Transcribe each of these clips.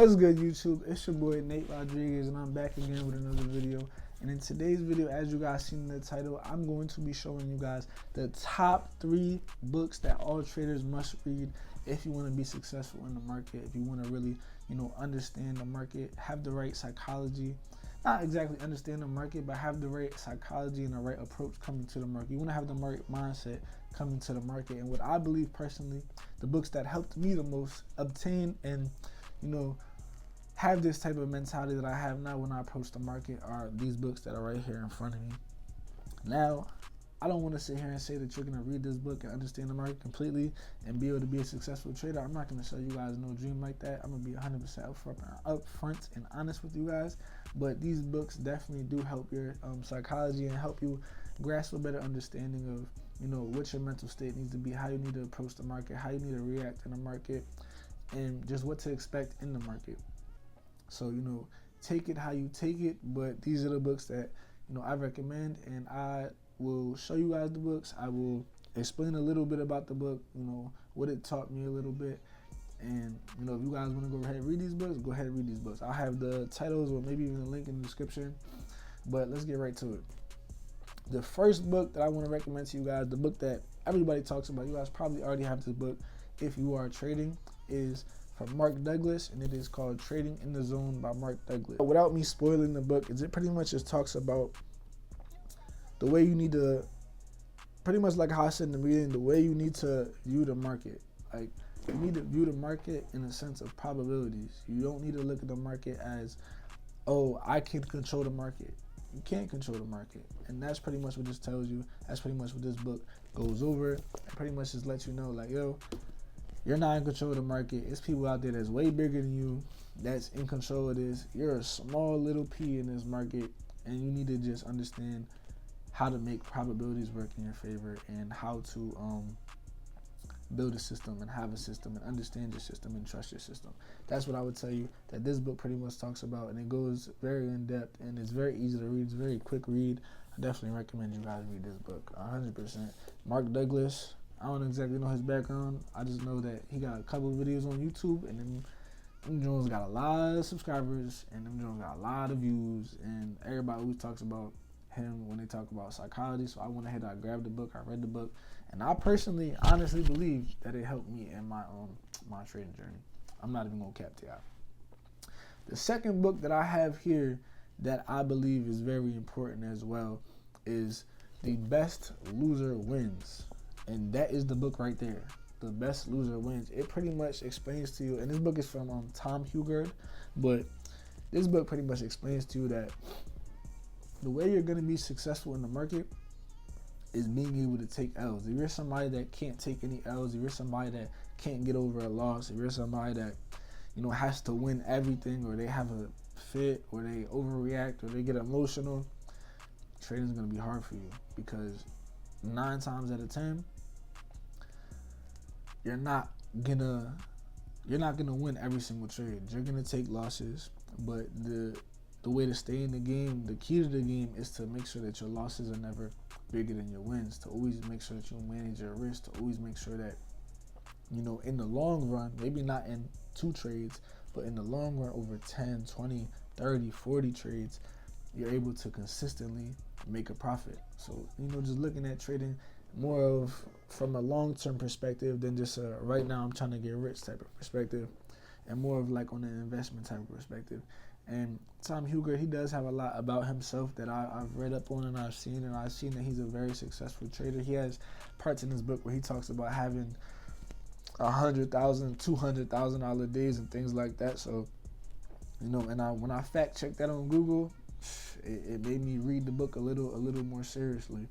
What's good, YouTube? It's your boy Nate Rodriguez, and I'm back again with another video. And in today's video, as you guys seen in the title, I'm going to be showing you guys the top 3 books that all traders must read if you want to be successful in the market, if you want to really, understand the market, have the right psychology. Not exactly understand the market, but have the right psychology and the right approach coming to the market. You want to have the right mindset coming to the market. And what I believe personally, the books that helped me the most obtain and have this type of mentality that I have now when I approach the market are these books that are right here in front of me. Now, I don't want to sit here and say that you're going to read this book and understand the market completely and be able to be a successful trader. I'm not going to show you guys no dream like that. I'm going to be 100% upfront and honest with you guys. But these books definitely do help your psychology and help you grasp a better understanding of what your mental state needs to be, how you need to approach the market, how you need to react in the market, and just what to expect in the market. So, take it how you take it, but these are the books that, I recommend, and I will show you guys the books. I will explain a little bit about the book, what it taught me a little bit. And, if you guys want to go ahead and read these books, go ahead and read these books. I'll have the titles or maybe even a link in the description, but let's get right to it. The first book that I want to recommend to you guys, the book that everybody talks about, you guys probably already have this book if you are trading, is from Mark Douglas, and it is called Trading in the Zone by Mark Douglas. Without me spoiling the book, it pretty much just talks about the way you need to, pretty much like how I said in the beginning, the way you need to view the market. Like, you need to view the market in a sense of probabilities. You don't need to look at the market as, oh, I can control the market. You can't control the market. And that's pretty much what this tells you. That's pretty much what this book goes over. It pretty much just lets you know, like, yo, you're not in control of the market. It's people out there that's way bigger than you that's in control of this. You're a small little pea in this market, and you need to just understand how to make probabilities work in your favor and how to build a system and have a system and understand your system and trust your system. That's what I would tell you that this book pretty much talks about, and it goes very in depth, and it's very easy to read. It's a very quick read. I definitely recommend you guys read this book 100%. Mark Douglas, I don't exactly know his background. I just know that he got a couple of videos on YouTube, and them Jones got a lot of subscribers, and them Jones got a lot of views, and everybody always talks about him when they talk about psychology. So I went ahead, I grabbed the book, I read the book, and I personally, honestly believe that it helped me in my my trading journey. I'm not even gonna cap to y'all. The second book that I have here that I believe is very important as well is The Best Loser Wins. And that is the book right there. The Best Loser Wins. It pretty much explains to you, and this book is from Tom Hugard, but this book pretty much explains to you that the way you're going to be successful in the market is being able to take L's. If you're somebody that can't take any L's, if you're somebody that can't get over a loss, if you're somebody that, has to win everything, or they have a fit, or they overreact, or they get emotional, trading is going to be hard for you, because 9 times out of 10, you're not gonna win every single trade. You're gonna take losses, but the way to stay in the game, the key to the game, is to make sure that your losses are never bigger than your wins. To always make sure that you manage your risk. To always make sure that in the long run, maybe not in 2 trades, but in the long run, over 10, 20, 30, 40 trades, you're able to consistently make a profit. So just looking at trading more of from a long-term perspective than just a right now I'm trying to get rich type of perspective, and more of like on an investment type of perspective. And Tom Hugard, he does have a lot about himself that I've read up on, and I've seen that he's a very successful trader. He has parts in his book where he talks about having $100,000, $200,000 days and things like that. So and when I fact checked that on Google, it made me read the book a little more seriously.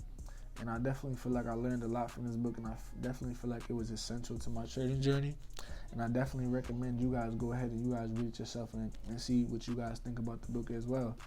And I definitely feel like I learned a lot from this book, and I definitely feel like it was essential to my trading journey. And I definitely recommend you guys go ahead and you guys read it yourself and see what you guys think about the book as well.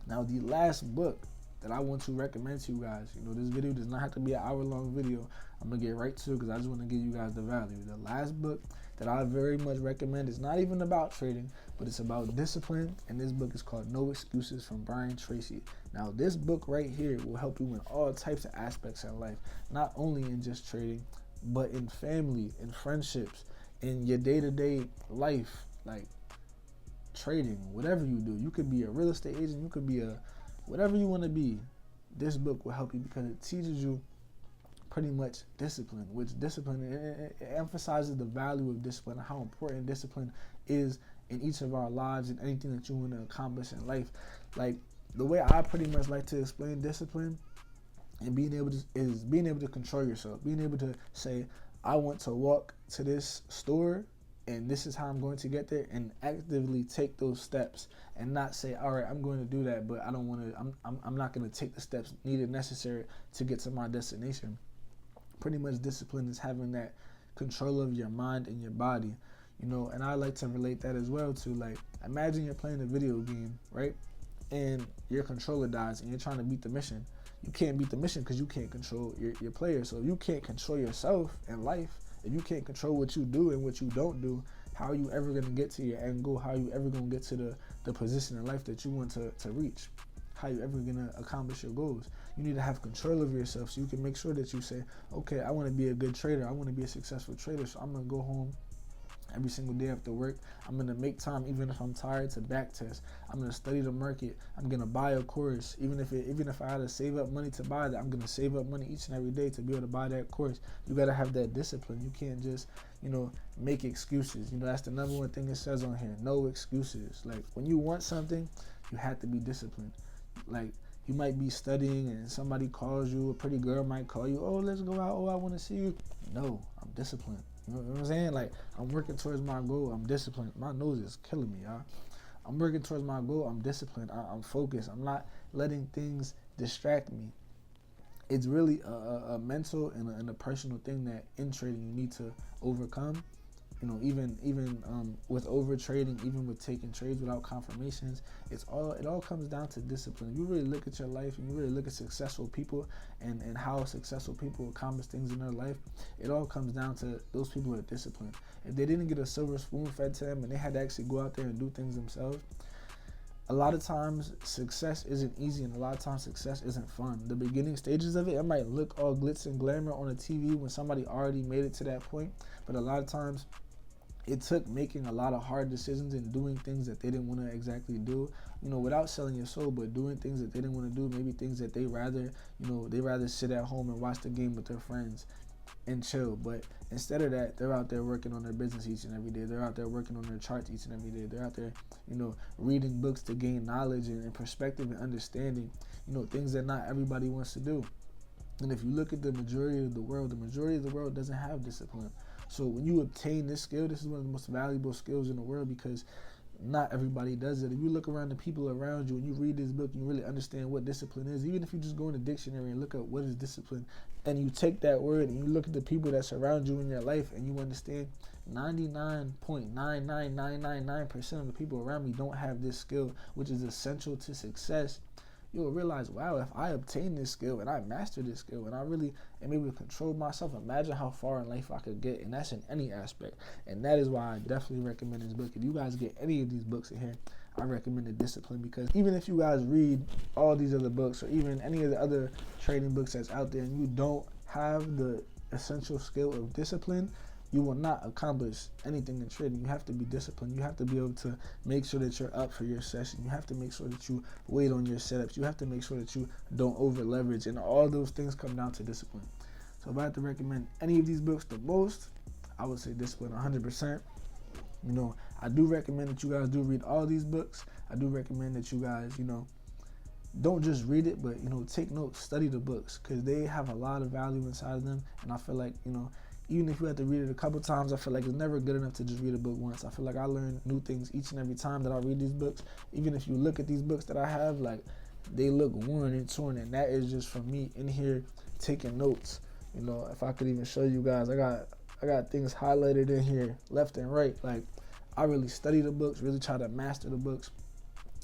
Now, the last book that I want to recommend to you guys, this video does not have to be an hour-long video. I'm going to get right to it because I just want to give you guys the value. The last book that I very much recommend is not even about trading, but it's about discipline, and this book is called No Excuses from Brian Tracy. Now, this book right here will help you in all types of aspects in life, not only in just trading, but in family, in friendships, in your day-to-day life. Like, trading, whatever you do. You could be a real estate agent, you could be a whatever you want to be. This book will help you because it teaches you pretty much discipline, which discipline, it emphasizes the value of discipline and how important discipline is in each of our lives and anything that you want to accomplish in life. Like, the way I pretty much like to explain discipline and being able to control yourself, being able to say, I want to walk to this store and this is how I'm going to get there, and actively take those steps and not say, all right, I'm going to do that, but I don't want to, I'm not going to take the steps needed necessary to get to my destination. Pretty much discipline is having that control of your mind and your body, and I like to relate that as well to, like, imagine you're playing a video game, right? And your controller dies and you're trying to beat the mission. You can't beat the mission because you can't control your player. So if you can't control yourself in life, if you can't control what you do and what you don't do, how are you ever going to get to your end goal? How are you ever going to get to the position in life that you want to reach? How are you ever going to accomplish your goals? You need to have control of yourself so you can make sure that you say, okay, I want to be a good trader. I want to be a successful trader. So I'm going to go home every single day after work. I'm going to make time, even if I'm tired, to back test. I'm going to study the market. I'm going to buy a course. Even if I had to save up money to buy that, I'm going to save up money each and every day to be able to buy that course. You got to have that discipline. You can't just, make excuses. That's the number one thing it says on here. No excuses. Like, when you want something, you have to be disciplined. Like, you might be studying and somebody calls you, a pretty girl might call you, oh, let's go out, oh, I want to see you. No, I'm disciplined. You know what I'm saying? Like, I'm working towards my goal. I'm disciplined. My nose is killing me, y'all. I'm working towards my goal. I'm disciplined. I'm focused. I'm not letting things distract me. It's really a mental and a personal thing that in trading you need to overcome. Even with over trading, even with taking trades without confirmations, it all comes down to discipline. If you really look at your life and you really look at successful people and how successful people accomplish things in their life, it all comes down to those people are disciplined. If they didn't get a silver spoon fed to them and they had to actually go out there and do things themselves, a lot of times success isn't easy, and a lot of times success isn't fun. The beginning stages of it might look all glitz and glamour on a TV when somebody already made it to that point, but a lot of times it took making a lot of hard decisions and doing things that they didn't want to exactly do, without selling your soul, but doing things that they didn't want to do, maybe things that they rather sit at home and watch the game with their friends and chill. But instead of that, they're out there working on their business each and every day. They're out there working on their charts each and every day. They're out there, reading books to gain knowledge and perspective and understanding, things that not everybody wants to do. And if you look at the majority of the world doesn't have discipline. So when you obtain this skill, this is one of the most valuable skills in the world because not everybody does it. If you look around the people around you and you read this book and you really understand what discipline is, even if you just go in the dictionary and look at what is discipline, and you take that word and you look at the people that surround you in your life and you understand 99.99999% of the people around me don't have this skill, which is essential to success, you'll realize, wow, if I obtain this skill and I master this skill and I really am able to control myself, imagine how far in life I could get. And that's in any aspect. And that is why I definitely recommend this book. If you guys get any of these books in here, I recommend the discipline, because even if you guys read all these other books or even any of the other trading books that's out there and you don't have the essential skill of discipline, you will not accomplish anything in trading. You have to be disciplined. You have to be able to make sure that you're up for your session. You have to make sure that you wait on your setups. You have to make sure that you don't over leverage. And all those things come down to discipline. So if I had to recommend any of these books the most, I would say discipline 100%. I do recommend that you guys do read all these books. I do recommend that you guys, don't just read it, but, take notes, study the books, because they have a lot of value inside of them. And I feel like, even if you have to read it a couple times, I feel like it's never good enough to just read a book once. I feel like I learn new things each and every time that I read these books. Even if you look at these books that I have, like, they look worn and torn, and that is just from me in here taking notes. If I could even show you guys, I got things highlighted in here left and right. Like, I really study the books, really try to master the books,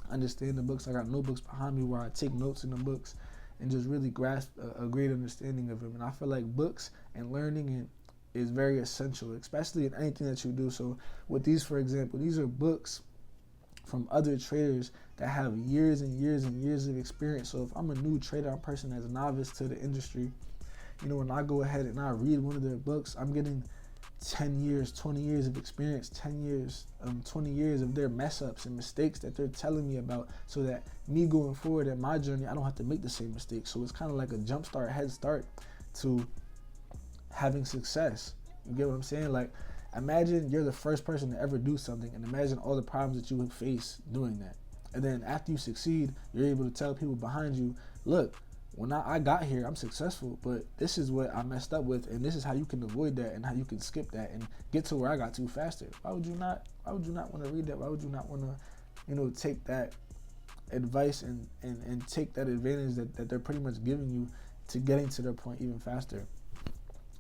understand the books. I got notebooks behind me where I take notes in the books and just really grasp a great understanding of them. And I feel like books and learning is very essential, especially in anything that you do. So with these, for example, these are books from other traders that have years and years and years of experience. So if I'm a new trader, I'm a person that's novice to the industry, when I go ahead and I read one of their books, I'm getting 10 years, 20 years of experience, 10 years, 20 years of their mess ups and mistakes that they're telling me about, so that me going forward in my journey, I don't have to make the same mistakes. So it's kind of like a jump start, head start to having success. You get what I'm saying? Like, imagine you're the first person to ever do something, and imagine all the problems that you would face doing that. And then after you succeed, you're able to tell people behind you, look, when I got here, I'm successful, but this is what I messed up with, and this is how you can avoid that and how you can skip that and get to where I got to faster. Why would you not want to read that? Why would you not want to, take that advice and take that advantage that they're pretty much giving you to getting to their point even faster?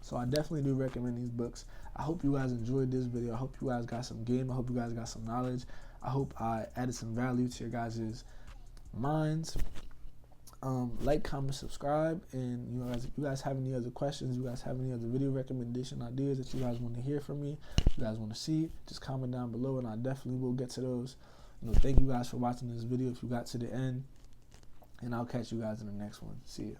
So I definitely do recommend these books. I hope you guys enjoyed this video. I hope you guys got some game. I hope you guys got some knowledge. I hope I added some value to your guys' minds. Like, comment, subscribe, and if you guys have any other questions, you guys have any other video recommendation ideas that you guys want to hear from me, you guys want to see, just comment down below, and I definitely will get to those. Thank you guys for watching this video if you got to the end, and I'll catch you guys in the next one. See ya.